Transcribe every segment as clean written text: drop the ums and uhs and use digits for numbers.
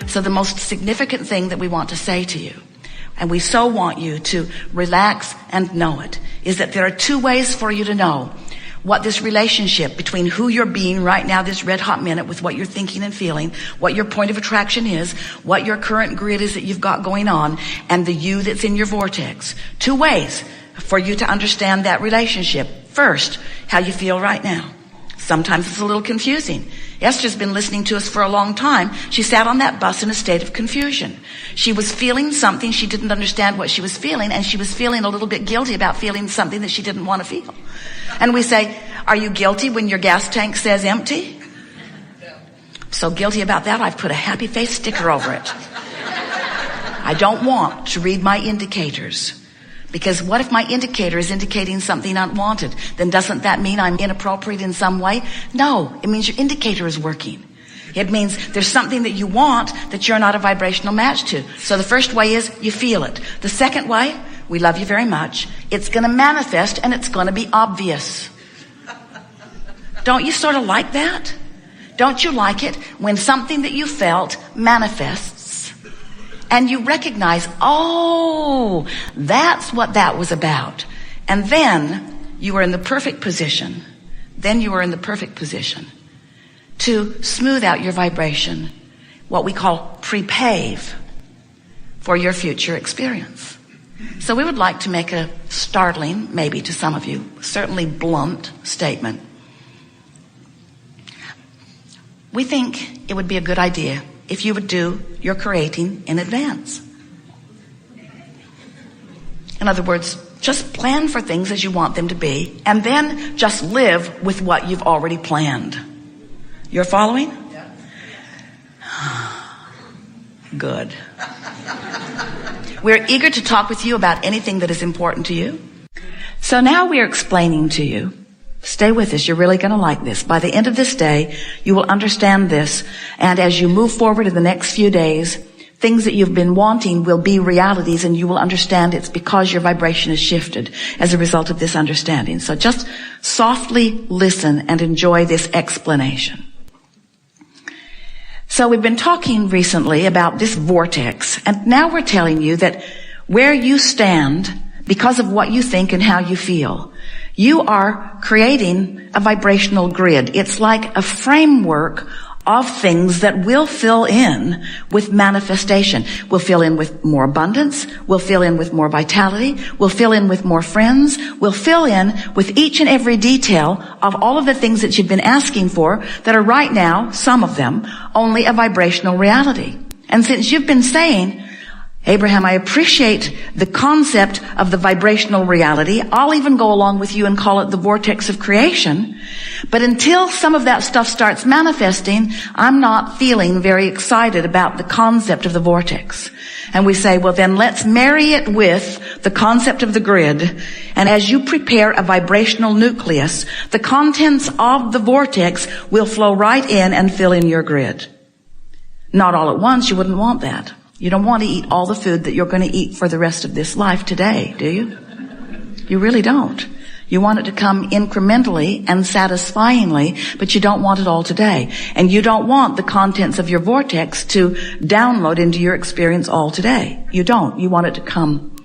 So the most significant thing that we want to say to you, and we so want you to relax and know it, is that there are two ways for you to know what this relationship between who you're being right now, this red hot minute, with what you're thinking and feeling, what your point of attraction is, what your current grid is that you've got going on, and the you that's in your vortex. Two ways for you to understand that relationship. First, how you feel right now. Sometimes it's a little confusing. Esther's been listening to us for a long time. She sat on that bus in a state of confusion. She was feeling something. She didn't understand what she was feeling, and she was feeling a little bit guilty about feeling something that she didn't want to feel. And we say, are you guilty when your gas tank says empty? So guilty about that, I've put a happy face sticker over it. I don't want to read my indicators. Because what if my indicator is indicating something unwanted? Then doesn't that mean I'm inappropriate in some way? No, it means your indicator is working. It means there's something that you want that you're not a vibrational match to. So the first way is you feel it. The second way, we love you very much. It's going to manifest and it's going to be obvious. Don't you sort of like that? Don't you like it when something that you felt manifests? And you recognize, oh, that's what that was about. And then you are in the perfect position. Then you are in the perfect position to smooth out your vibration, what we call prepave for your future experience. So we would like to make a startling, maybe to some of you, certainly blunt statement. We think it would be a good idea if you would do your creating in advance. In other words, just plan for things as you want them to be, and then just live with what you've already planned. You're following? Yeah. Good. We're eager to talk with you about anything that is important to you. So now we are explaining to you. Stay with us. You're really going to like this. By the end of this day, you will understand this. And as you move forward in the next few days, things that you've been wanting will be realities, and you will understand it's because your vibration has shifted as a result of this understanding. So just softly listen and enjoy this explanation. So we've been talking recently about this vortex, and now we're telling you that where you stand, because of what you think and how you feel, you are creating a vibrational grid. It's like a framework of things that will fill in with manifestation. We'll fill in with more abundance. We'll fill in with more vitality. We'll fill in with more friends. We'll fill in with each and every detail of all of the things that you've been asking for that are right now, some of them, only a vibrational reality. And since you've been saying, Abraham, I appreciate the concept of the vibrational reality. I'll even go along with you and call it the vortex of creation. But until some of that stuff starts manifesting, I'm not feeling very excited about the concept of the vortex. And we say, well, then let's marry it with the concept of the grid. And as you prepare a vibrational nucleus, the contents of the vortex will flow right in and fill in your grid. Not all at once. You wouldn't want that. You don't want to eat all the food that you're going to eat for the rest of this life today, do you? You really don't. You want it to come incrementally and satisfyingly, but you don't want it all today. And you don't want the contents of your vortex to download into your experience all today. You don't. You want it to come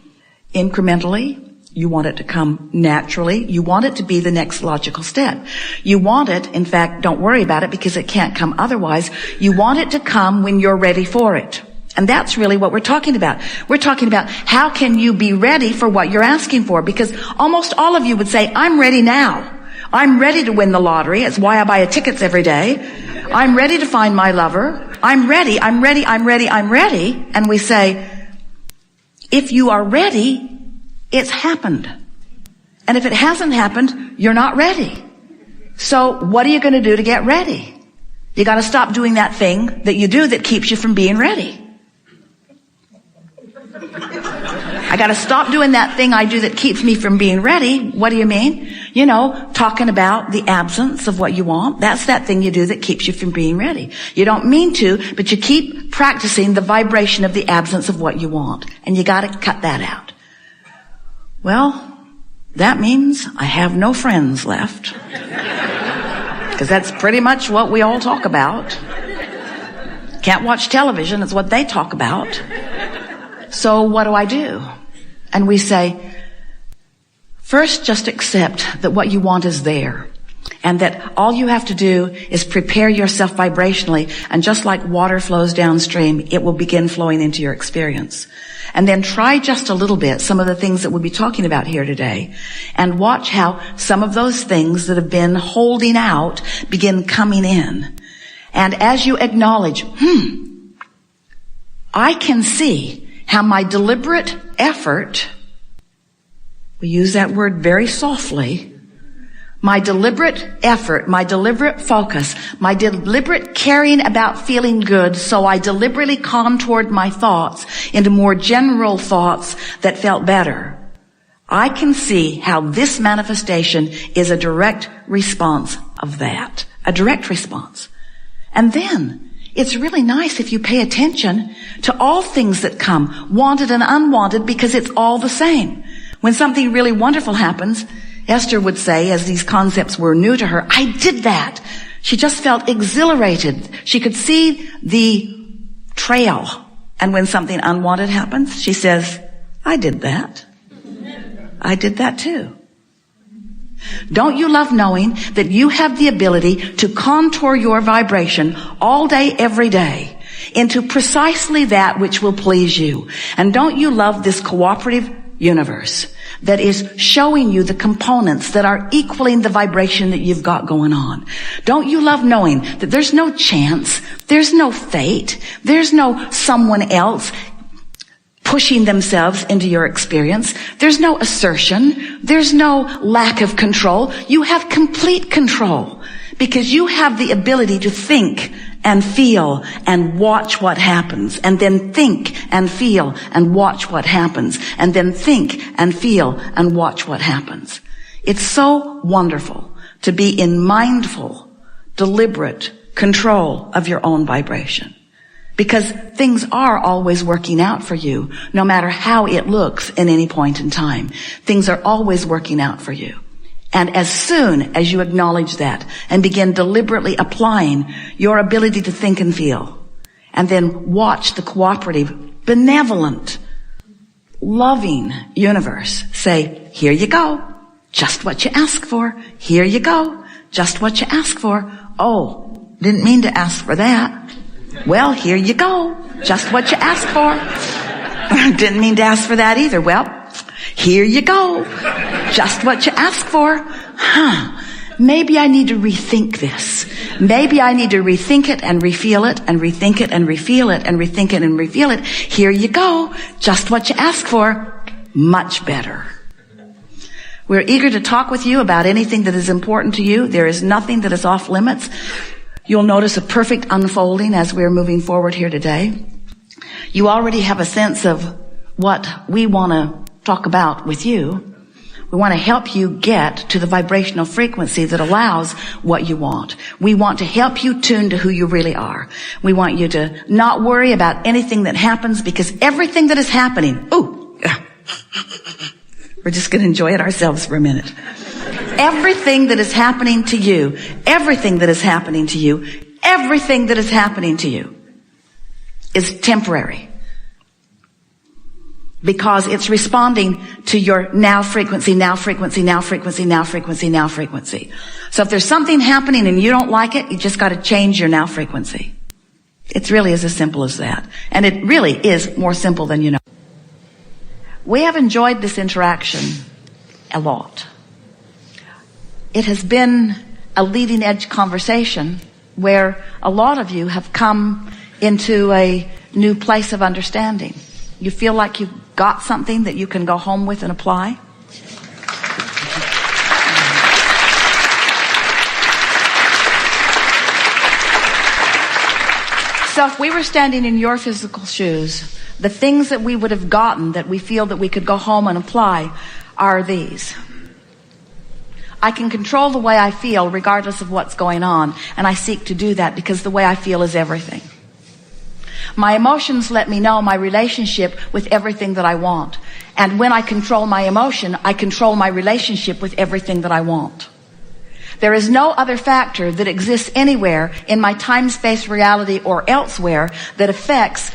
incrementally. You want it to come naturally. You want it to be the next logical step. You want it, in fact, don't worry about it because it can't come otherwise. You want it to come when you're ready for it. And that's really what we're talking about. We're talking about how can you be ready for what you're asking for? Because almost all of you would say, I'm ready now. I'm ready to win the lottery. It's why I buy tickets every day. I'm ready to find my lover. I'm ready. And we say, if you are ready, it's happened. And if it hasn't happened, you're not ready. So what are you going to do to get ready? You got to stop doing that thing that you do that keeps you from being ready. I got to stop doing that thing I do that keeps me from being ready. What do you mean? You know, talking about the absence of what you want. That's that thing you do that keeps you from being ready. You don't mean to, but you keep practicing the vibration of the absence of what you want. And you got to cut that out. Well, that means I have no friends left. Because that's pretty much what we all talk about. Can't watch television. It's what they talk about. So what do I do? And we say, first, just accept that what you want is there. And that all you have to do is prepare yourself vibrationally, and just like water flows downstream, it will begin flowing into your experience. And then try just a little bit some of the things that we'll be talking about here today, and watch how some of those things that have been holding out begin coming in. And as you acknowledge, I can see how my deliberate effort, we use that word very softly, my deliberate effort, my deliberate focus, my deliberate caring about feeling good, so I deliberately contoured my thoughts into more general thoughts that felt better. I can see how this manifestation is a direct response of that. A direct response. And then, it's really nice if you pay attention to all things that come, wanted and unwanted, because it's all the same. When something really wonderful happens, Esther would say, as these concepts were new to her, I did that. She just felt exhilarated. She could see the trail. And when something unwanted happens, she says, I did that. I did that too. Don't you love knowing that you have the ability to contour your vibration all day, every day, into precisely that which will please you? And don't you love this cooperative universe that is showing you the components that are equaling the vibration that you've got going on? Don't you love knowing that there's no chance, there's no fate, there's no someone else pushing themselves into your experience? There's no assertion, there's no lack of control. You have complete control, because you have the ability to think and feel and watch what happens, and then think and feel and watch what happens, and then think and feel and watch what happens. It's so wonderful to be in mindful, deliberate control of your own vibration, because things are always working out for you, no matter how it looks at any point in time. Things are always working out for you. And as soon as you acknowledge that and begin deliberately applying your ability to think and feel, and then watch the cooperative, benevolent, loving universe say, here you go, just what you ask for. Here you go, just what you ask for. Oh, didn't mean to ask for that. Well, here you go, just what you asked for. Didn't mean to ask for that either. Well, here you go, just what you asked for. Maybe I need to rethink this. Maybe I need to rethink it and refeel it and rethink it and refeel it and rethink it and refeel it. Here you go, just what you asked for. Much better. We're eager to talk with you about anything that is important to you. There is nothing that is off limits. You'll notice a perfect unfolding as we're moving forward here today. You already have a sense of what we want to talk about with you. We want to help you get to the vibrational frequency that allows what you want. We want to help you tune to who you really are. We want you to not worry about anything that happens, because everything that is happening, we're just going to enjoy it ourselves for a minute. Everything that is happening to you, everything that is happening to you, everything that is happening to you is temporary. Because it's responding to your now frequency, now frequency, now frequency, now frequency, now frequency. So if there's something happening and you don't like it, you just got to change your now frequency. It really is as simple as that. And it really is more simple than you know. We have enjoyed this interaction a lot. It has been a leading edge conversation where a lot of you have come into a new place of understanding. You feel like you've got something that you can go home with and apply. So if we were standing in your physical shoes, the things that we would have gotten that we feel that we could go home and apply are these. I can control the way I feel regardless of what's going on, and I seek to do that because the way I feel is everything. My emotions let me know my relationship with everything that I want. And when I control my emotion, I control my relationship with everything that I want. There is no other factor that exists anywhere in my time-space reality or elsewhere that affects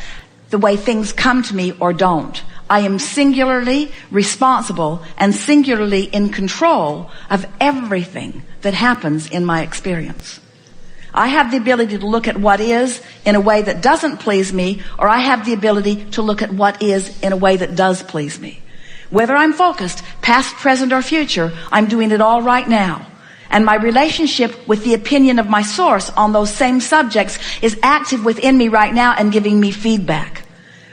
the way things come to me or don't. I am singularly responsible and singularly in control of everything that happens in my experience. I have the ability to look at what is in a way that doesn't please me, or I have the ability to look at what is in a way that does please me. Whether I'm focused, past, present, or future, I'm doing it all right now. And my relationship with the opinion of my source on those same subjects is active within me right now and giving me feedback.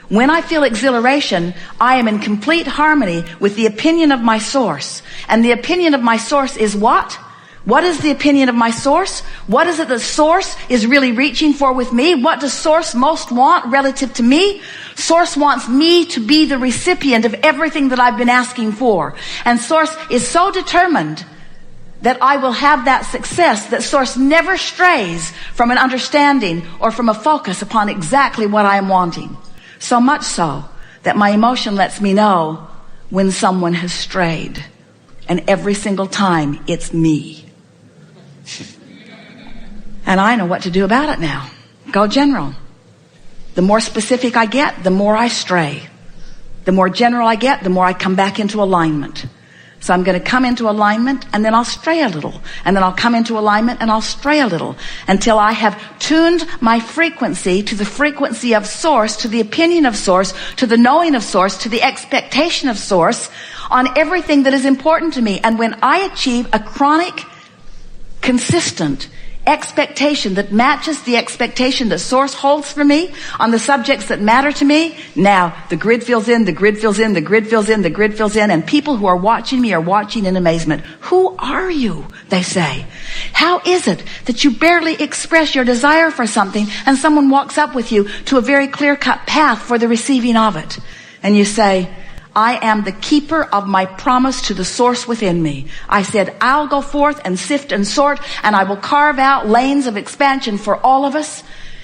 When I feel exhilaration, I am in complete harmony with the opinion of my source. And the opinion of my source is what? What is the opinion of my source? What is it that source is really reaching for with me? What does source most want relative to me? Source wants me to be the recipient of everything that I've been asking for. And source is so determined that I will have that success, that source never strays from an understanding or from a focus upon exactly what I am wanting. So much so that my emotion lets me know when someone has strayed. And every single time, it's me. And I know what to do about it now. Go general. The more specific I get, the more I stray. The more general I get, the more I come back into alignment. So I'm going to come into alignment and then I'll stray a little. And then I'll come into alignment and I'll stray a little until I have tuned my frequency to the frequency of source, to the opinion of source, to the knowing of source, to the expectation of source on everything that is important to me. And when I achieve a chronic, consistent expectation that matches the expectation that source holds for me on the subjects that matter to me, now the grid fills in, the grid fills in, the grid fills in, the grid fills in, and people who are watching me are watching in amazement. Who are you? They say. How is it that you barely express your desire for something and someone walks up with you to a very clear-cut path for the receiving of it? And you say, I am the keeper of my promise to the source within me. I said, I'll go forth and sift and sort, and I will carve out lanes of expansion for all of us.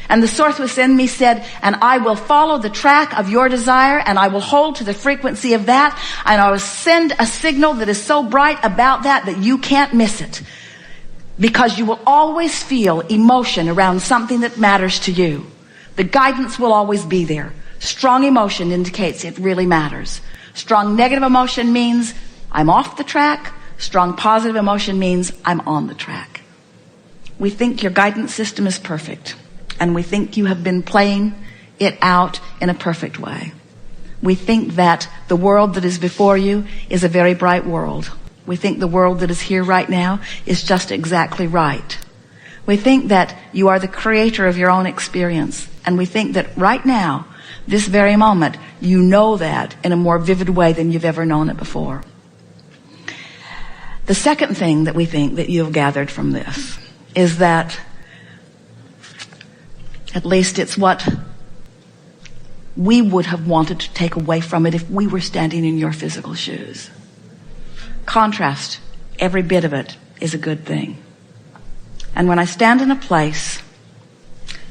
And the source within me said, and I will follow the track of your desire, and I will hold to the frequency of that, and I will send a signal that is so bright about that that you can't miss it. Because you will always feel emotion around something that matters to you. The guidance will always be there. Strong emotion indicates it really matters. Strong negative emotion means I'm off the track. Strong positive emotion means I'm on the track. We think your guidance system is perfect, and we think you have been playing it out in a perfect way. We think that the world that is before you is a very bright world. We think the world that is here right now is just exactly right. We think that you are the creator of your own experience, and we think that right now, this very moment, you know that in a more vivid way than you've ever known it before. The second thing that we think that you've gathered from this is that, at least it's what we would have wanted to take away from it if we were standing in your physical shoes. Contrast, every bit of it is a good thing. And when I stand in a place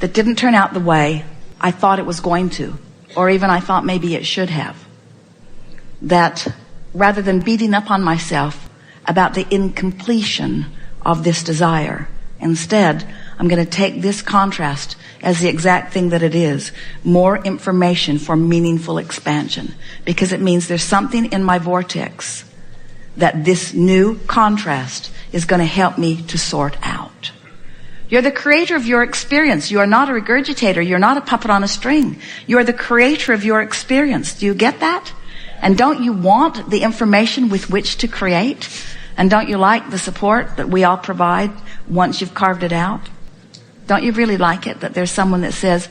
that didn't turn out the way I thought it was going to, or even I thought maybe it should have, that rather than beating up on myself about the incompletion of this desire, instead, I'm going to take this contrast as the exact thing that it is, more information for meaningful expansion, because it means there's something in my vortex that this new contrast is going to help me to sort out. You're the creator of your experience. You are not a regurgitator. You're not a puppet on a string. You are the creator of your experience. Do you get that? And don't you want the information with which to create? And don't you like the support that we all provide once you've carved it out? Don't you really like it that there's someone that says,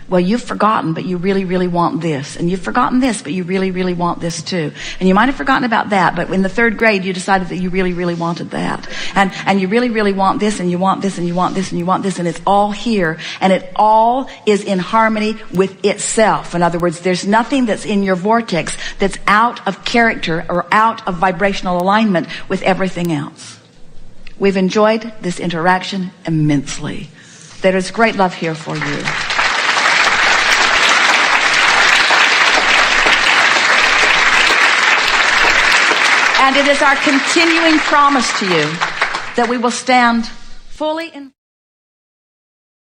well, you've forgotten, but you really, really want this. And you've forgotten this, but you really, really want this too. And you might have forgotten about that, but in the third grade, you decided that you really, really wanted that. And you really, really want this, and you want this, and you want this, and you want this, and it's all here. And it all is in harmony with itself. In other words, there's nothing that's in your vortex that's out of character or out of vibrational alignment with everything else. We've enjoyed this interaction immensely. There is great love here for you. And it is our continuing promise to you that we will stand fully in